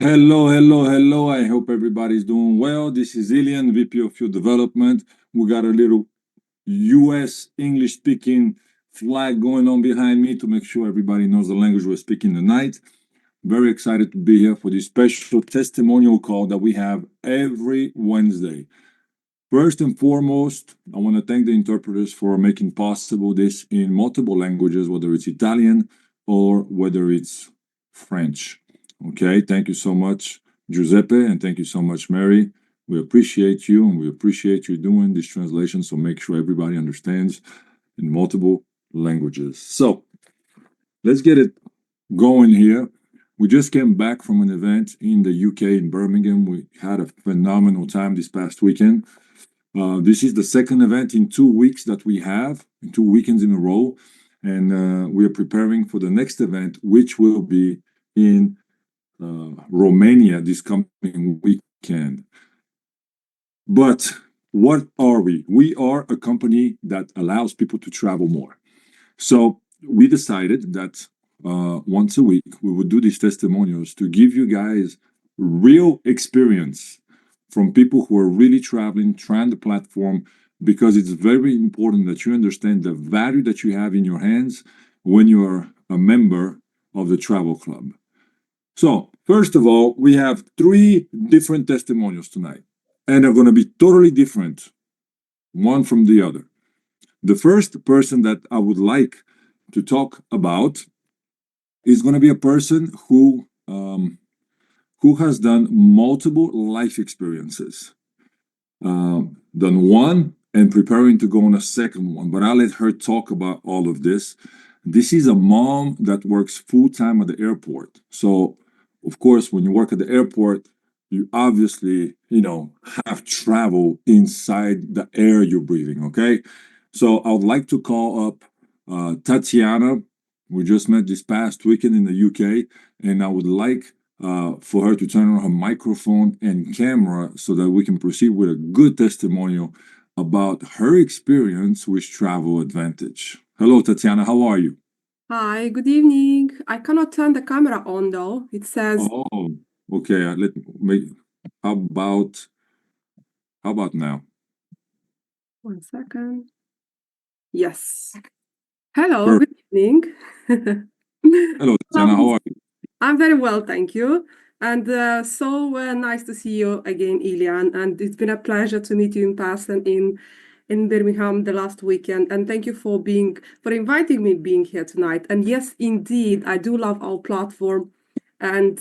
Hello, hello, hello. I hope everybody's doing well. This is Ilian, VP of Field Development. We got a little US English speaking flag going on behind me to make sure everybody knows the language we're speaking tonight. Very excited to be here for this special testimonial call that we have every Wednesday. First and foremost, I want to thank the interpreters for making possible this in multiple languages, whether it's Italian or whether it's French. Okay, thank you so much, Giuseppe, and thank you so much, Mary. We appreciate you and we appreciate you doing this translation, so make sure everybody understands in multiple languages. So let's get it going here. We just came back from an event in the UK in Birmingham. We had a phenomenal time this past weekend. This is the second event in 2 weeks that we have, in 2 weekends in a row. And we are preparing for the next event, which will be in Romania this coming weekend. But what are we? We are a company that allows people to travel more. So we decided that once a week we would do these testimonials to give you guys real experience from people who are really traveling, trying the platform, because it's very important that you understand the value that you have in your hands when you are a member of the travel club. So first of all, we have 3 different testimonials tonight, and they're going to be totally different, one from the other. The first person that I would like to talk about is going to be a person who has done multiple life experiences. Done one and preparing to go on a second one, but I'll let her talk about all of this. This is a mom that works full-time at the airport. So, of course, when you work at the airport, you obviously, have travel inside the air you're breathing, okay? So I would like to call up Tatiana. We just met this past weekend in the UK, and I would like for her to turn on her microphone and camera so that we can proceed with a good testimonial about her experience with Travel Advantage. Hello, Tatiana. How are you? Hi, good evening. I cannot turn the camera on though. It says, Oh, okay. How about now? one second. Yes. Hello, Perfect. good evening. Hello, Tatiana. How are you? I'm very well, thank you. And so nice to see you again, Ilian. And it's been a pleasure to meet you in person in Birmingham the last weekend. And thank you for inviting me being here tonight. And yes, indeed, I do love our platform. And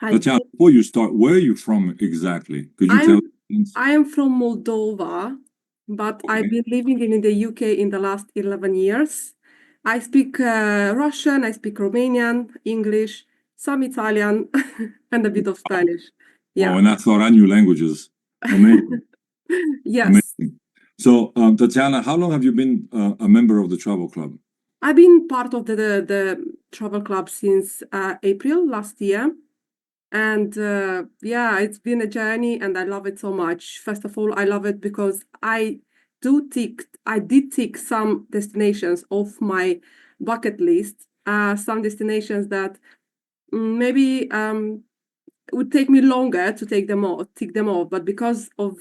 Tatiana, before you start, where are you from exactly? Could you tell me? I am from Moldova, but I've been living in the UK in the last 11 years. I speak Russian, I speak Romanian, English, some Italian, and a bit of Spanish. Yeah. Yeah. Oh, and I thought I knew languages. Amazing. Yes. Amazing. So, Tatiana, how long have you been a member of the travel club? I've been part of the travel club since April last year. And yeah, it's been a journey and I love it so much. First of all, I love it because I did tick some destinations off my bucket list, some destinations that maybe would take me longer to tick them off, but because of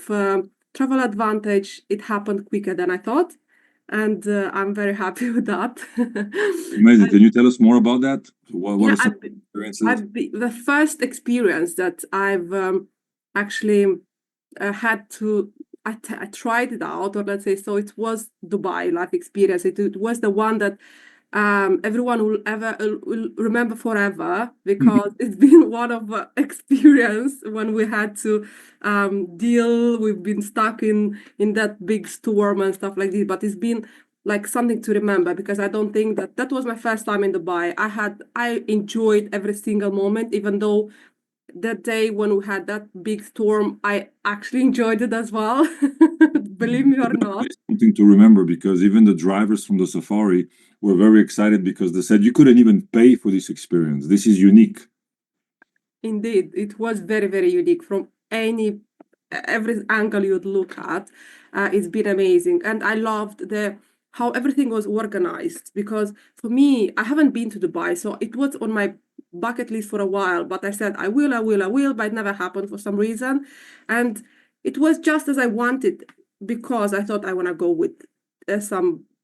Travel Advantage, it happened quicker than I thought. And I'm very happy with that. Amazing. Can you tell us more about that? What Yeah, are some experiences? the first experience that I've actually had to, I tried it out, or let's say, so it was Dubai life experience. It was the one that everyone will remember forever because it's been one of experience when we had to we've been stuck in that big storm and stuff like this, but it's been like something to remember because I don't think that was my first time in Dubai. I enjoyed every single moment, even though that day when we had that big storm, I actually enjoyed it as well. Believe me or not. Something to remember, because even the drivers from the safari were very excited because they said you couldn't even pay for this experience. This is unique. Indeed, it was very, very unique from every angle you'd look at. It's been amazing, and I loved how everything was organized because for me, I haven't been to Dubai, so it was on my bucket list for a while, but I said, I will, but it never happened for some reason. And it was just as I wanted, because I thought I want to go with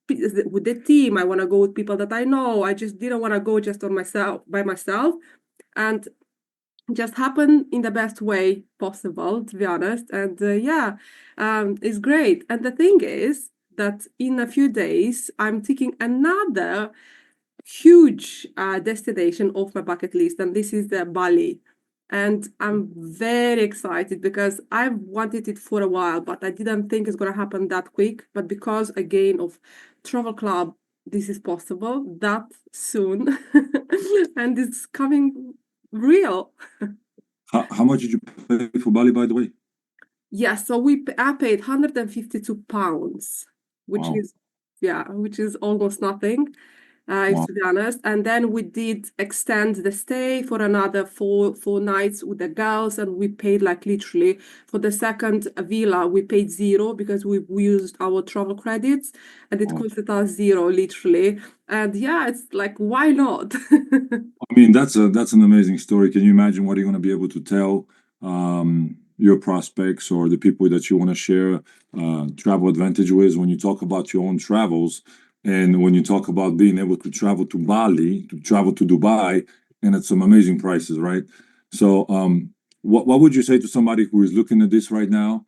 with the team. I want to go with people that I know. I just didn't want to go just by myself. And just happened in the best way possible, to be honest. And it's great. And the thing is that in a few days, I'm taking another huge destination off my bucket list, and this is the Bali. And I'm very excited because I've wanted it for a while, but I didn't think it's going to happen that quick. But because, again, of Travel Club, this is possible that soon. And it's coming real. How much did you pay for Bali, by the way? Yes, so I paid £152, which Wow. is almost nothing, Wow. to be honest. And then we did extend the stay for another four nights with the girls, and we paid like literally for the second villa, we paid zero because we used our travel credits, and it Wow. costed us zero literally. And yeah, it's like, why not? I mean, that's an amazing story. Can you imagine what you're going to be able to tell your prospects or the people that you want to share travel advantage with when you talk about your own travels, and when you talk about being able to travel to Bali, to travel to Dubai, and at some amazing prices, right? So, what would you say to somebody who is looking at this right now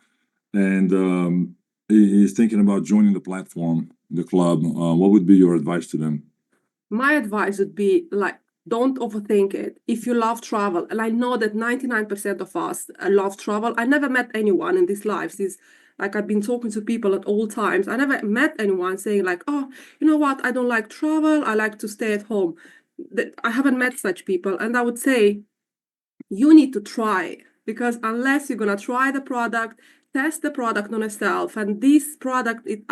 and is thinking about joining the platform, the club? What would be your advice to them? My advice would be like, don't overthink it. If you love travel, and I know that 99% of us love travel. I never met anyone in this life since, like, I've been talking to people at all times. I never met anyone saying like, oh, you know what, I don't like travel, I like to stay at home. I haven't met such people. And I would say you need to try, because unless you're going to try the product, test the product on yourself, and this product, it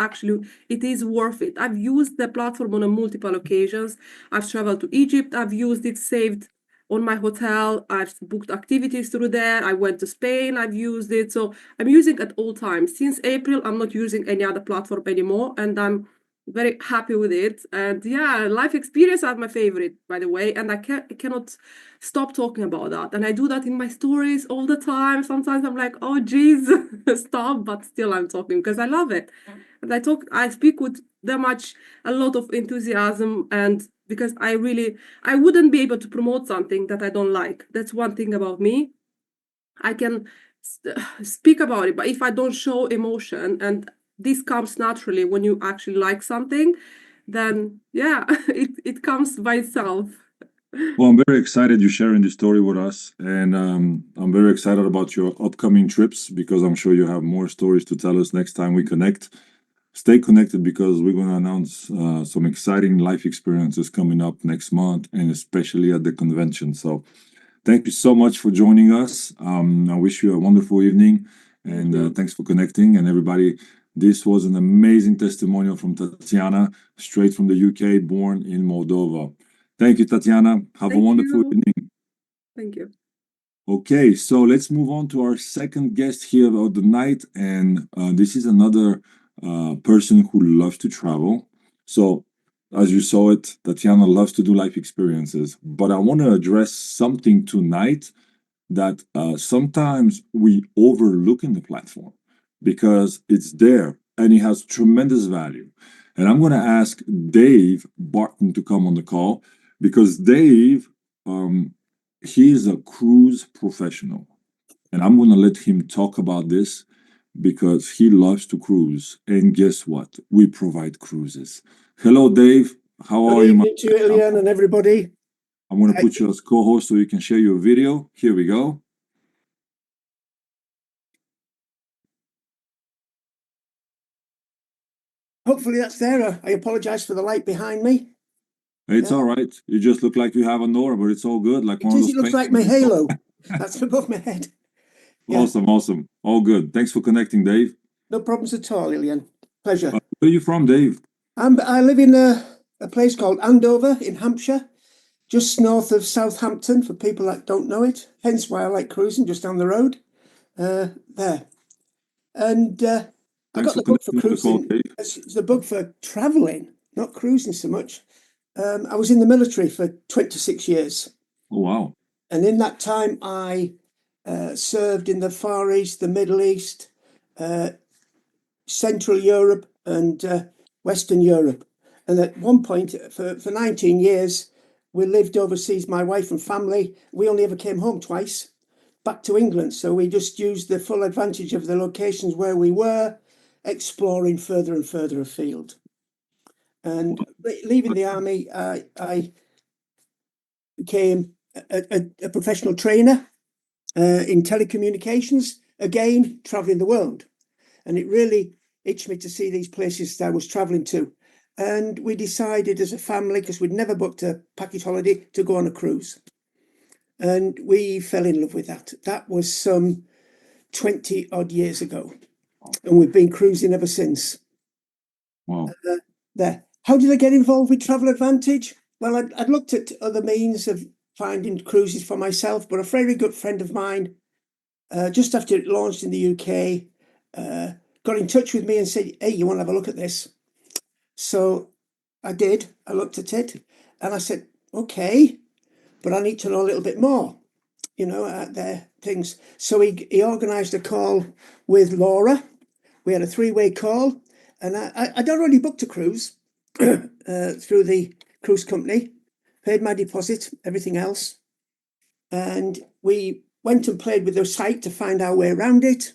is worth it. I've used the platform on multiple occasions. I've traveled to Egypt, I've used it, saved on my hotel, I've booked activities through there. I went to Spain, I've used it. So I'm using it at all times. Since April, I'm not using any other platform anymore, and I'm very happy with it. And yeah, life experience are my favorite, by the way, and I cannot stop talking about that. And I do that in my stories all the time. Sometimes I'm like, oh geez, stop, but still I'm talking because I love it. And I speak with a lot of enthusiasm, and because I wouldn't be able to promote something that I don't like. That's one thing about me. I can speak about it, but if I don't show emotion, and this comes naturally when you actually like something, then yeah, it comes by itself. Well, I'm very excited you're sharing this story with us, and I'm very excited about your upcoming trips because I'm sure you have more stories to tell us next time we connect. Stay connected because we're going to announce some exciting life experiences coming up next month, and especially at the convention. So, thank you so much for joining us. I wish you a wonderful evening, and thanks for connecting. And everybody, this was an amazing testimonial from Tatiana, straight from the UK, born in Moldova. Thank you, Tatiana. Have a wonderful evening. Thank you. Okay, so let's move on to our second guest here of the night. And this is another person who loves to travel. So, as you saw it, Tatiana loves to do life experiences. But I want to address something tonight that sometimes we overlook in the platform because it's there and it has tremendous value. And I'm going to ask Dave Barton to come on the call because Dave, he's a cruise professional. And I'm going to let him talk about this because he loves to cruise. And guess what? We provide cruises. Hello, Dave. How are you, Good evening to you, Ilian, and everybody. I'm going to put you as co-host so you can share your video. Here we go. Hopefully that's there. I apologize for the light behind me. It's all right. You just look like you have an aura, but it's all good. Like one of those It looks like my halo. That's above my head. Yeah. Awesome. All good. Thanks for connecting, Dave. No problems at all, Ilian. Pleasure. Where are you from, Dave? I live in a place called Andover in Hampshire, just north of Southampton, for people that don't know it. Hence why I like cruising, just down the road. There. And I got the book for cruising. It's the book for traveling, not cruising so much. I was in the military for 26 years. Oh, wow. And in that time, I served in the Far East, the Middle East, Central Europe, and Western Europe. And at one point, for 19 years, we lived overseas, my wife and family. We only ever came home twice, back to England. So we just used the full advantage of the locations where we were, exploring further and further afield. And leaving the army, I became a professional trainer in telecommunications, again, traveling the world. And it really itched me to see these places that I was traveling to. And we decided as a family, because we'd never booked a package holiday, to go on a cruise. And we fell in love with that. That was some 20 odd years ago. And we've been cruising ever since. Wow. There. How did I get involved with Travel Advantage? Well, I'd looked at other means of finding cruises for myself, but a very good friend of mine, just after it launched in the UK, got in touch with me and said, hey, you want to have a look at this? So I did. I looked at it and I said, okay, but I need to know a little bit more, their things. So he organised a call with Laura. We had a 3-way call, and I'd already booked a cruise through the cruise company, paid my deposit, everything else. And we went and played with the site to find our way around it,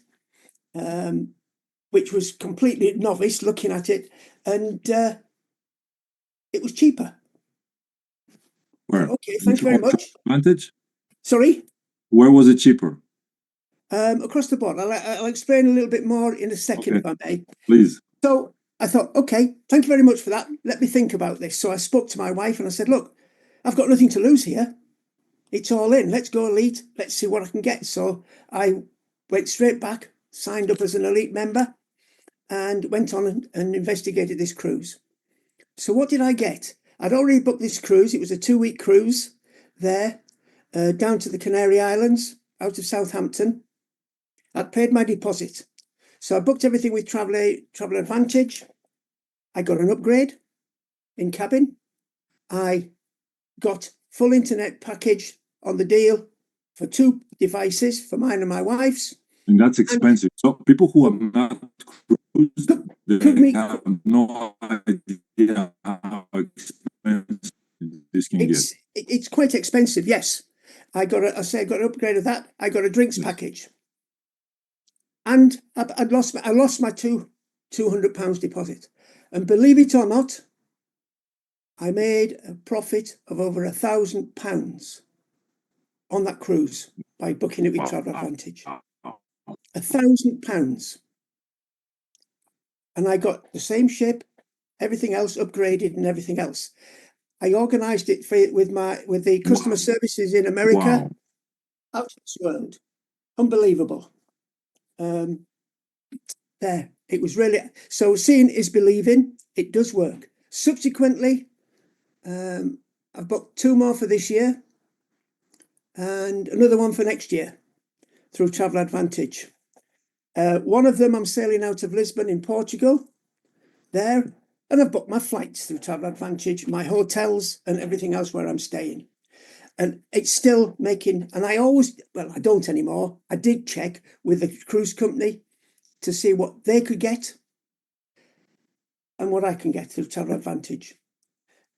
which was completely novice looking at it. And it was cheaper. Where? Okay, thanks very much. Advantage? Sorry? Where was it cheaper? Across the board. I'll explain a little bit more in a second, Okay. if I may. Please. So I thought, okay, thank you very much for that. Let me think about this. So I spoke to my wife and I said, look, I've got nothing to lose here. It's all in. Let's go elite. Let's see what I can get. So I went straight back, signed up as an elite member, and went on and investigated this cruise. So what did I get? I'd already booked this cruise. It was a 2-week cruise there, down to the Canary Islands, out of Southampton. I'd paid my deposit. So I booked everything with Travel Advantage. I got an upgrade in cabin. I got full internet package on the deal for 2 devices, for mine and my wife's. And that's expensive. So people who have not cruised, they have no idea how expensive this can get. It's quite expensive, yes. I got an upgrade of that. I got a drinks package. And I lost my £200 deposit. And believe it or not, I made a profit of over £1,000 on that cruise by booking it with Travel Advantage. £1,000. And I got the same ship, everything else upgraded and everything else. I organised it with the customer services in America. Wow. Out of this world. Unbelievable. There. It was really, so seeing is believing. It does work. Subsequently, I've booked 2 more for this year and another one for next year through Travel Advantage. One of them I'm sailing out of Lisbon in Portugal there, and I've booked my flights through Travel Advantage, my hotels and everything else where I'm staying. And it's still making, and I don't anymore. I did check with the cruise company to see what they could get and what I can get through Travel Advantage.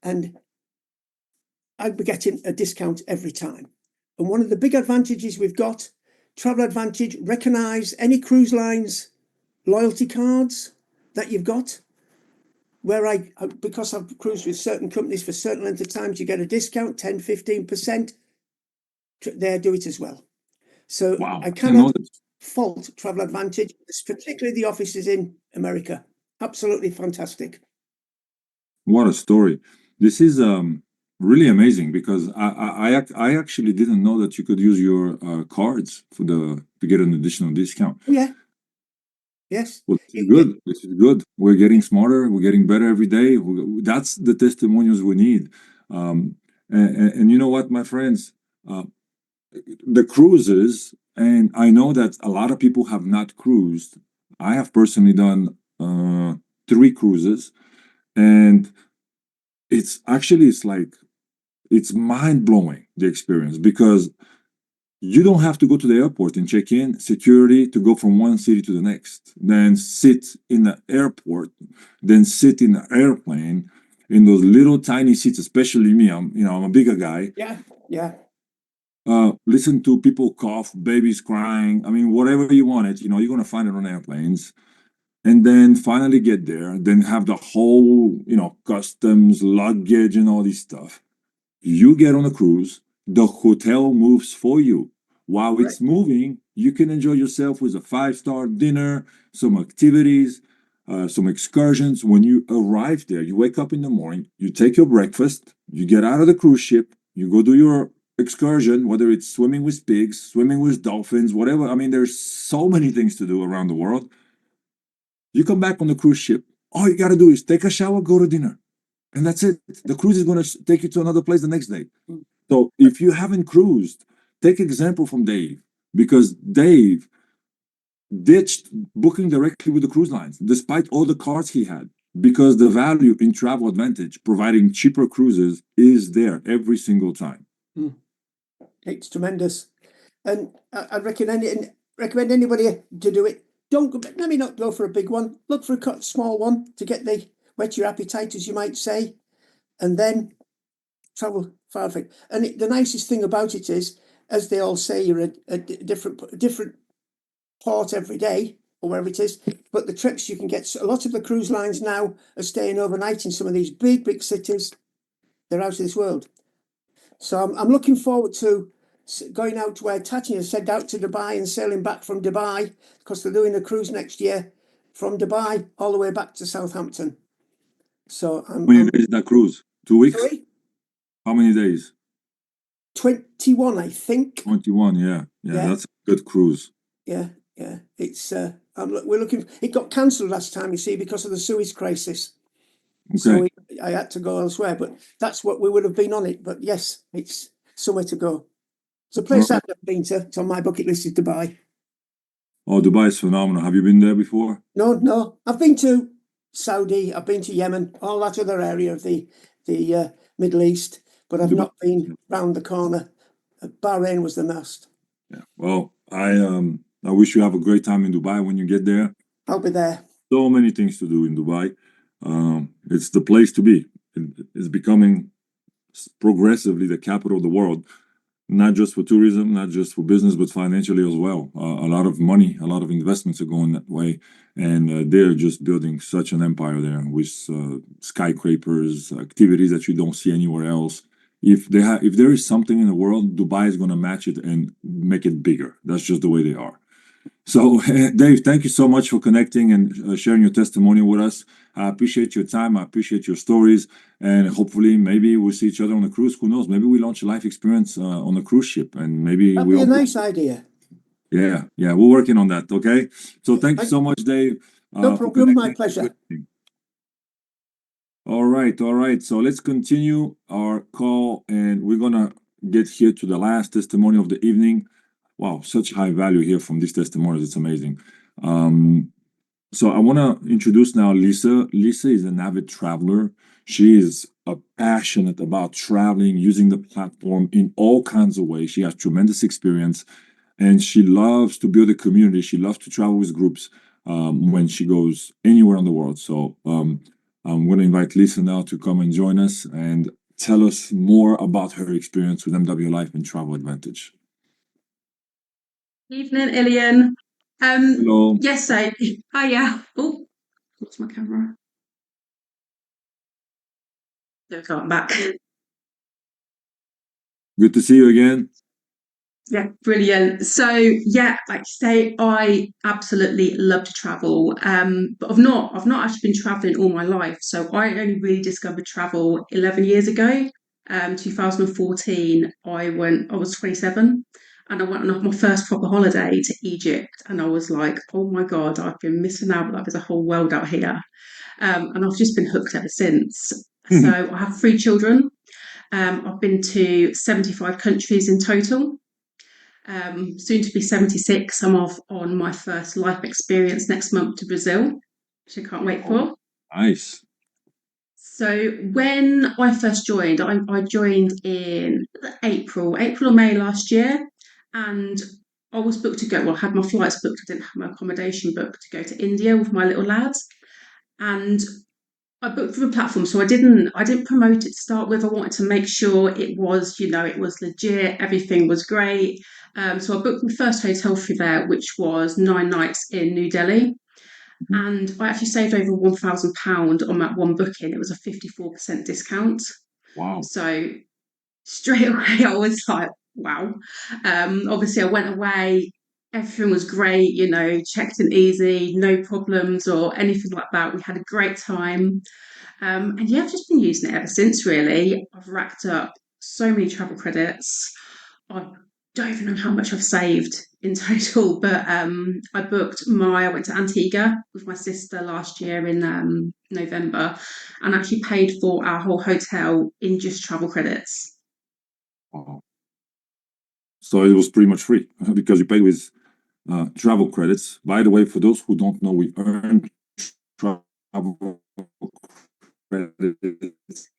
And I'd be getting a discount every time. And one of the big advantages we've got, Travel Advantage recognise any cruise lines loyalty cards that you've got, where because I've cruised with certain companies for certain length of times, you get a discount, 10, 15%. They do it as well. So wow. I cannot fault Travel Advantage, particularly the offices in America. Absolutely fantastic. What a story. This is really amazing, because I actually didn't know that you could use your cards to get an additional discount. Yeah. Yes. Well, this is good. This is good. We're getting smarter. We're getting better every day. That's the testimonials we need. And you know what, my friends? The cruises, and I know that a lot of people have not cruised. I have personally done 3 cruises, and it's like it's mind-blowing, the experience, because you don't have to go to the airport and check in security to go from one city to the next, then sit in the airport, then sit in the airplane in those little tiny seats, especially me. I'm a bigger guy. Yeah. Listen to people cough, babies crying. I mean, whatever you want it, you're gonna find it on airplanes. And then finally get there, then have the whole, customs, luggage, and all this stuff. You get on a cruise, the hotel moves for you. While it's moving, you can enjoy yourself with a 5-star dinner, some activities, some excursions. When you arrive there, you wake up in the morning, you take your breakfast, you get out of the cruise ship, you go do your excursion, whether it's swimming with pigs, swimming with dolphins, whatever. I mean, there's so many things to do around the world. You come back on the cruise ship, all you got to do is take a shower, go to dinner. And that's it. The cruise is going to take you to another place the next day. So if you haven't cruised, take example from Dave, because Dave ditched booking directly with the cruise lines, despite all the cards he had, because the value in Travel Advantage, providing cheaper cruises, is there every single time. It's tremendous. And I'd recommend anybody to do it. Let me not go for a big one. Look for a small one to whet your appetite, as you might say, and then travel far. And the nicest thing about it is, as they all say, you're a different port every day, or wherever it is. But the trips you can get, a lot of the cruise lines now are staying overnight in some of these big cities. They're out of this world. So I'm looking forward to going out to where Tatiana said, out to Dubai and sailing back from Dubai, because they're doing a cruise next year from Dubai all the way back to Southampton. So How many days is that cruise? 2 weeks? Sorry? How many days? 21, I think. 21, yeah. That's a good cruise. Yeah. It's we're looking. It got cancelled last time, you see, because of the Suez crisis. Okay. So I had to go elsewhere, but that's what we would have been on it. But yes, it's somewhere to go. It's a place I've never been to. It's on my bucket list, is Dubai. Oh, Dubai is phenomenal. Have you been there before? No. I've been to Saudi. I've been to Yemen, all that other area of the Middle East, but I've not been round the corner. Bahrain was the most. Yeah. Well, I wish you have a great time in Dubai when you get there. I'll be there. So many things to do in Dubai. It's the place to be. It's becoming progressively the capital of the world, not just for tourism, not just for business, but financially as well. A lot of money, a lot of investments are going that way, and they're just building such an empire there with skyscrapers, activities that you don't see anywhere else. If there is something in the world, Dubai is going to match it and make it bigger. That's just the way they are. So, Dave, thank you so much for connecting and sharing your testimonial with us. I appreciate your time. I appreciate your stories. And hopefully, maybe we'll see each other on a cruise. Who knows? Maybe we launch a life experience on a cruise ship. And maybe that'd be a nice idea. Yeah, we're working on that. Okay. So, thank you so much, Dave. No problem. My pleasure. All right. So, let's continue our call. And we're going to get here to the last testimony of the evening. Wow, such high value here from these testimonials. It's amazing. So I want to introduce now Lisa. Lisa is an avid traveler. She is passionate about traveling, using the platform in all kinds of ways. She has tremendous experience, and she loves to build a community. She loves to travel with groups when she goes anywhere in the world. So I'm going to invite Lisa now to come and join us and tell us more about her experience with MW Life and Travel Advantage. Evening, Ilian. Hello. Yes, hiya. Oh, what's my camera? There we go, I'm back. Good to see you again. Yeah, brilliant. So yeah, like you say, I absolutely love to travel. But I've not actually been traveling all my life. So I only really discovered travel 11 years ago. 2014, I was 27 and I went on my first proper holiday to Egypt, and I was like, oh my God, I've been missing out. Like, there's a whole world out here. And I've just been hooked ever since. So I have 3 children. I've been to 75 countries in total. Soon to be 76. I'm off on my first life experience next month to Brazil, which I can't wait for. Nice. So when I first joined, I joined in April or May last year, and I was booked to go. Well, I had my flights booked. I didn't have my accommodation booked to go to India with my little lads, and I booked through a platform. So I didn't promote it to start with. I wanted to make sure it was, it was legit. Everything was great. So I booked my first hotel through there, which was 9 nights in New Delhi. And I actually saved over £1,000 on that one booking. It was a 54% discount. Wow. So straight away, I was like, wow. Obviously, I went away. Everything was great, checked in easy, no problems or anything like that. We had a great time. And yeah, I've just been using it ever since, really. I've racked up so many travel credits. I don't even know how much I've saved in total, but I went to Antigua with my sister last year in November and actually paid for our whole hotel in just travel credits. Wow. So it was pretty much free because you paid with travel credits. By the way, for those who don't know, we earn travel credits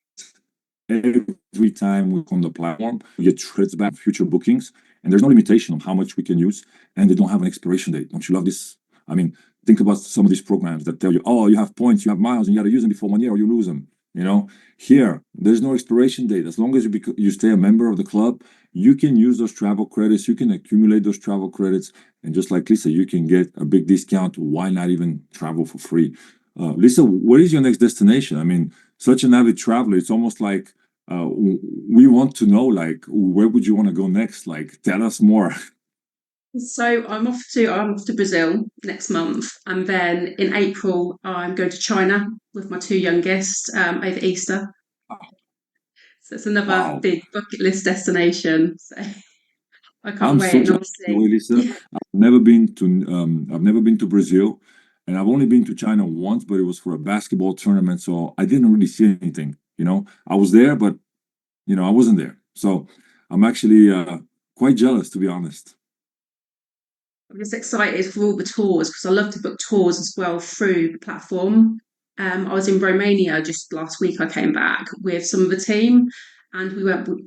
every time we on the platform. We get credits back future bookings, and there's no limitation on how much we can use, and they don't have an expiration date. Don't you love this? I mean, think about some of these programs that tell you, oh, you have points, you have miles, and you got to use them before 1 year or you lose them. Here, there's no expiration date. As long as you stay a member of the club, you can use those travel credits, you can accumulate those travel credits, and just like Lisa, you can get a big discount. Why not even travel for free? Lisa, what is your next destination? I mean, such an avid traveler, it's almost like we want to know, like, where would you want to go next? Like, tell us more. So I'm off to Brazil next month, and then in April I'm going to China with my two youngest over Easter. So it's another Wow. big bucket list destination. So I can't I'm wait. so And jealous, by the way, obviously, Lisa. yeah. I've never been to Brazil, and I've only been to China once, but it was for a basketball tournament, so I didn't really see anything. I was there, but I wasn't there. So I'm actually quite jealous, to be honest. I'm just excited for all the tours because I love to book tours as well through the platform. I was in Romania just last week. I came back with some of the team, and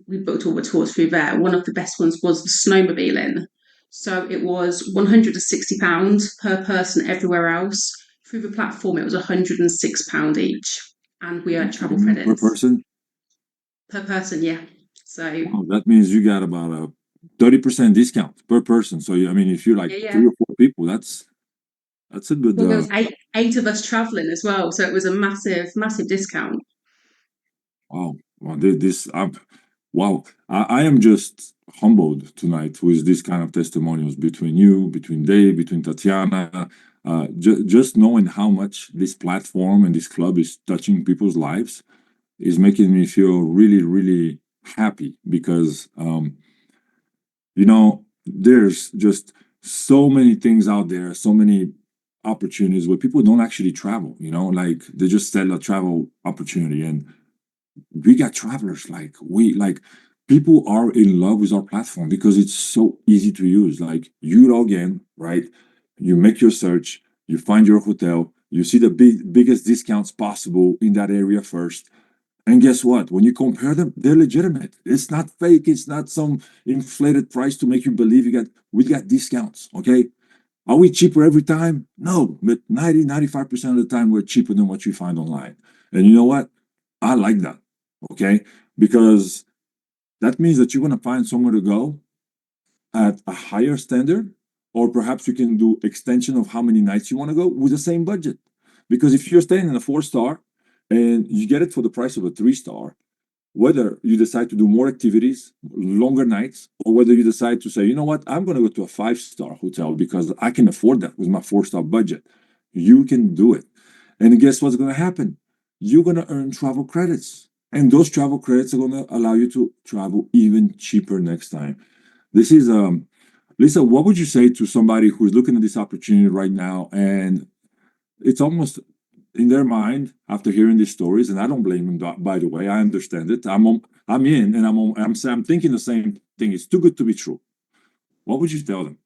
we booked all the tours through there. One of the best ones was the snowmobiling. So it was £160 per person everywhere else. Through the platform, it was £106 each, and we earned travel Per credits person. per person. Yeah. So Wow, that means you got about a 30% discount per person. So I mean, if you're like yeah, yeah. 3 or 4 people, that's a good. Well, there was eight of us traveling as well, so it was a massive, massive discount. Wow. Wow. Wow. I am just humbled tonight with this kind of testimonials between you, between Dave, between Tatiana. Just knowing how much this platform and this club is touching people's lives is making me feel really, really happy because, there's just so many things out there, so many opportunities where people don't actually travel, like they just sell a travel opportunity. And we got travelers like people are in love with our platform because it's so easy to use. Like you log in, right? You make your search, you find your hotel, you see the biggest discounts possible in that area first. And guess what? When you compare them, they're legitimate. It's not fake. It's not some inflated price to make you believe we got discounts. Okay. Are we cheaper every time? No, but 95% of the time we're cheaper than what you find online. And you know what? I like that. Okay. Because that means that you're going to find somewhere to go at a higher standard, or perhaps you can do extension of how many nights you want to go with the same budget. Because if you're staying in a 4-star and you get it for the price of a 3-star, whether you decide to do more activities, longer nights, or whether you decide to say, you know what, I'm going to go to a 5-star hotel because I can afford that with my 4-star budget, you can do it. And guess what's going to happen? You're going to earn travel credits. And those travel credits are going to allow you to travel even cheaper next time. This is Lisa, what would you say to somebody who's looking at this opportunity right now and it's almost in their mind after hearing these stories, and I don't blame them, by the way, I understand it. I'm in, and I'm thinking the same thing. It's too good to be true. What would you tell them?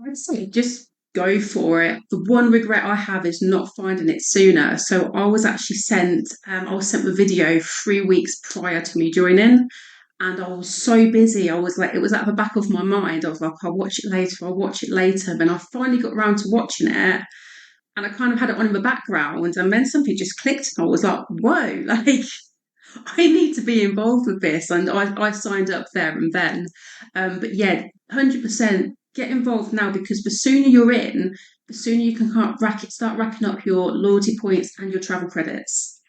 I'd say just go for it. The one regret I have is not finding it sooner. So I was actually sent the video 3 weeks prior to me joining, and I was so busy. I was like, it was at the back of my mind. I was like, I'll watch it later. I'll watch it later. Then I finally got around to watching it, and I kind of had it on in the background, and then something just clicked, and I was like, whoa, like I need to be involved with this, and I signed up there and then. But yeah, 100% get involved now, because the sooner you're in, the sooner you can start racking up your loyalty points and your travel credits.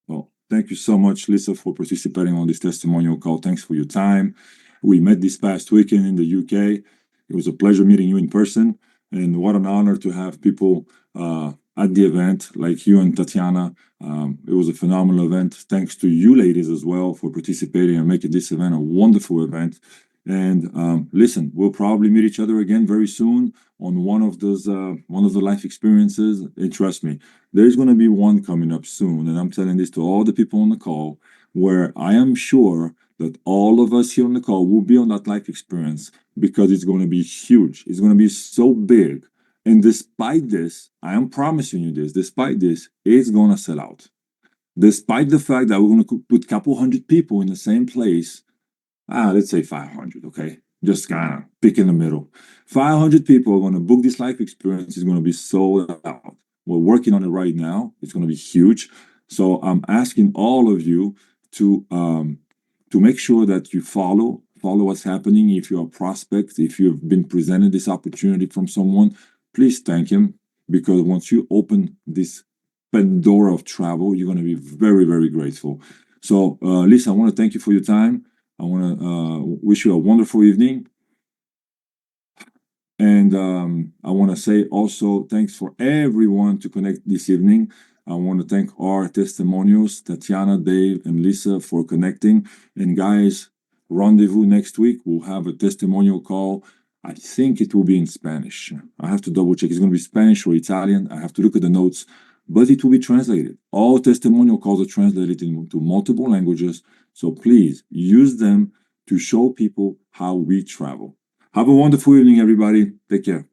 Well, thank you so much, Lisa, for participating on this testimonial call. Thanks for your time. We met this past weekend in the UK. It was a pleasure meeting you in person, and what an honor to have people at the event like you and Tatiana. It was a phenomenal event. Thanks to you ladies as well for participating and making this event a wonderful event. And listen, we'll probably meet each other again very soon on one of the life experiences. And trust me, there's going to be one coming up soon, and I'm telling this to all the people on the call, where I am sure that all of us here on the call will be on that life experience, because it's going to be huge. It's going to be so big. And despite this, I am promising you this, despite this, it's going to sell out. Despite the fact that we're going to put a couple hundred people in the same place, let's say 500, okay? Just kind of pick in the middle. 500 people are going to book this life experience. It's going to be sold out. We're working on it right now. It's going to be huge. So I'm asking all of you to make sure that you follow what's happening. If you're a prospect, if you've been presented this opportunity from someone, please thank him, because once you open this Pandora of travel, you're going to be very, very grateful. So Lisa, I want to thank you for your time. I want to wish you a wonderful evening. And I want to say also thanks for everyone to connect this evening. I want to thank our testimonials, Tatiana, Dave, and Lisa, for connecting. And guys, rendezvous next week. We'll have a testimonial call. I think it will be in Spanish. I have to double check. It's going to be Spanish or Italian. I have to look at the notes, but it will be translated. All testimonial calls are translated into multiple languages. So please use them to show people how we travel. Have a wonderful evening, everybody. Take care.